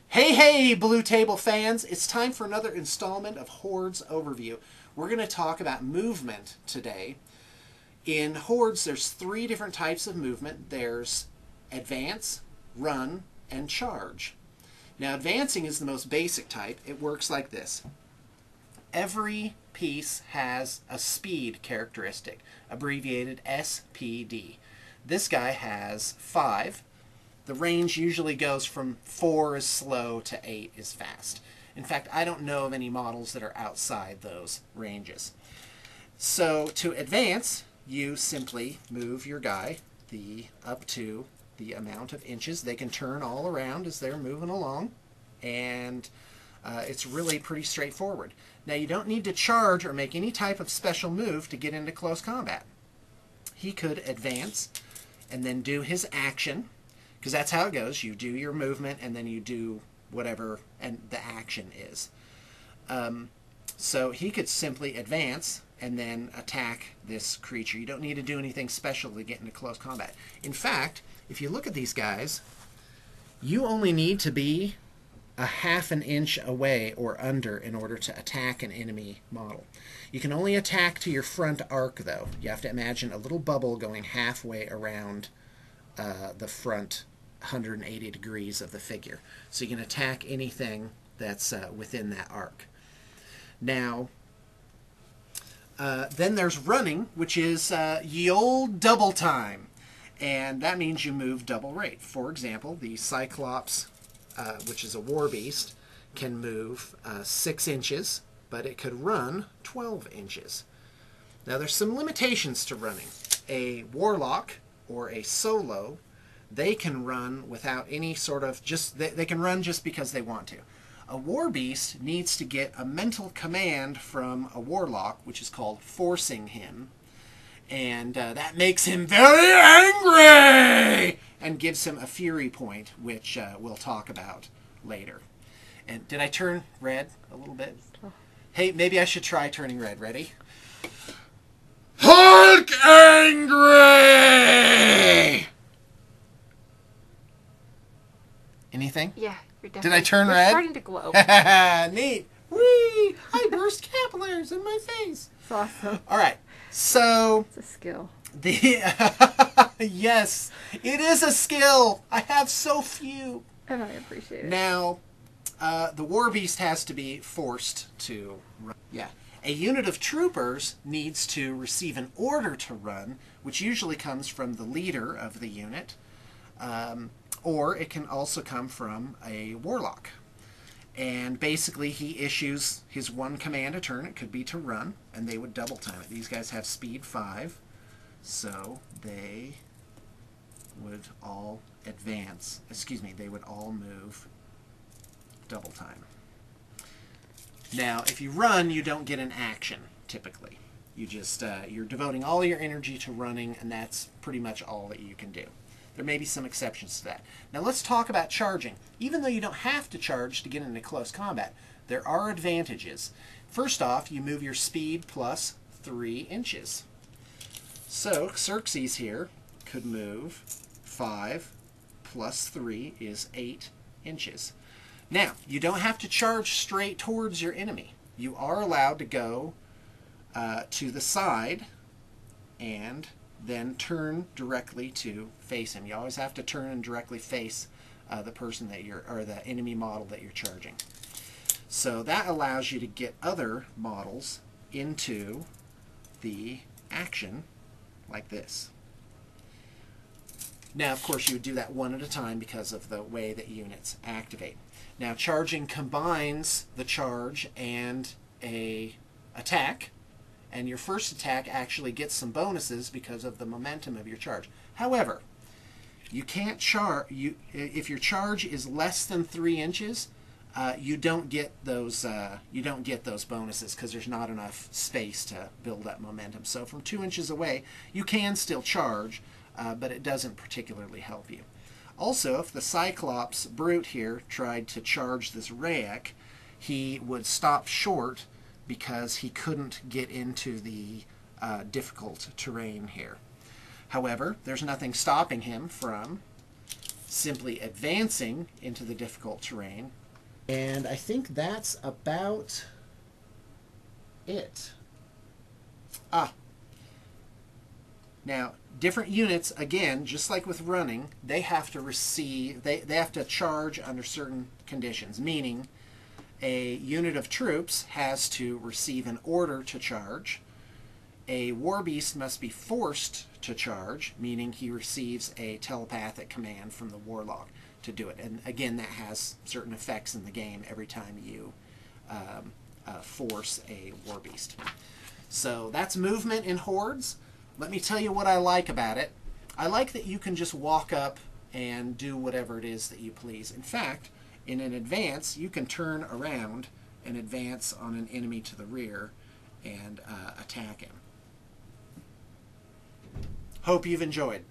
Hey, hey, Blue Table fans! It's time for another installment of Hordes Overview. We're going to talk about movement today. In Hordes, there's three different types of movement. There's advance, run, and charge. Now, advancing is the most basic type. It works like this. Every piece has a speed characteristic, abbreviated SPD. This guy has 5. The range usually goes from 4 is slow to 8 is fast. In fact, I don't know of any models that are outside those ranges. So to advance, you simply move your guy up to the amount of inches. They can turn all around as they're moving along, and it's really pretty straightforward. Now, you don't need to charge or make any type of special move to get into close combat. He could advance and then do his action, because that's how it goes. You do your movement, and then you do whatever and the action is. So he could simply advance and then attack this creature. You don't need to do anything special to get into close combat. In fact, if you look at these guys, you only need to be a half an inch away or under in order to attack an enemy model. You can only attack to your front arc, though. You have to imagine a little bubble going halfway around the front 180 degrees of the figure. So you can attack anything that's within that arc. Now, then there's running, which is ye old double time. And that means you move double rate. For example, the Cyclops, which is a war beast, can move 6 inches, but it could run 12 inches. Now, there's some limitations to running. A warlock or a solo, they can run without any sort of they can run just because they want to. A war beast needs to get a mental command from a warlock, which is called forcing him, and that makes him very angry and gives him a fury point, which we'll talk about later. And did I turn red a little bit? Hey, maybe I should try turning red. Ready? Hulk angry! Anything? Yeah, you're definitely. Did I turn you're red? Starting to glow. Neat. Whee! I burst capillaries in my face. It's awesome. All right. So It's a skill. Yes, it is a skill. I have so few. And I appreciate it. Now, the war beast has to be forced to run. Yeah. A unit of troopers needs to receive an order to run, which usually comes from the leader of the unit, or it can also come from a warlock. And basically, he issues his one command a turn. It could be to run, and they would double time it. These guys have speed 5, so they would all advance. Excuse me, they would all move double time. Now, if you run, you don't get an action, typically. You just, you're devoting all your energy to running, and that's pretty much all that you can do. There may be some exceptions to that. Now, let's talk about charging. Even though you don't have to charge to get into close combat, there are advantages. First off, you move your speed plus 3 inches. So, Xerxes here could move 5 plus 3 is 8 inches. Now, you don't have to charge straight towards your enemy. You are allowed to go to the side and then turn directly to face him. You always have to turn and directly face the person that or the enemy model that you're charging. So that allows you to get other models into the action like this. Now, of course, you would do that one at a time because of the way that units activate. Now, charging combines the charge and a attack, and your first attack actually gets some bonuses because of the momentum of your charge. However, you can't if your charge is less than 3 inches, you don't get those bonuses because there's not enough space to build up momentum. So from 2 inches away, you can still charge, but it doesn't particularly help you. Also, if the Cyclops brute here tried to charge this Rayek, he would stop short because he couldn't get into the difficult terrain here. However, there's nothing stopping him from simply advancing into the difficult terrain. And I think that's about it. Now, different units, again, just like with running, they have to receive, they have to charge under certain conditions, meaning a unit of troops has to receive an order to charge. A war beast must be forced to charge, meaning he receives a telepathic command from the warlock to do it. And again, that has certain effects in the game every time you force a war beast. So that's movement in Hordes. Let me tell you what I like about it. I like that you can just walk up and do whatever it is that you please. In fact, in an advance, you can turn around and advance on an enemy to the rear and attack him. Hope you've enjoyed.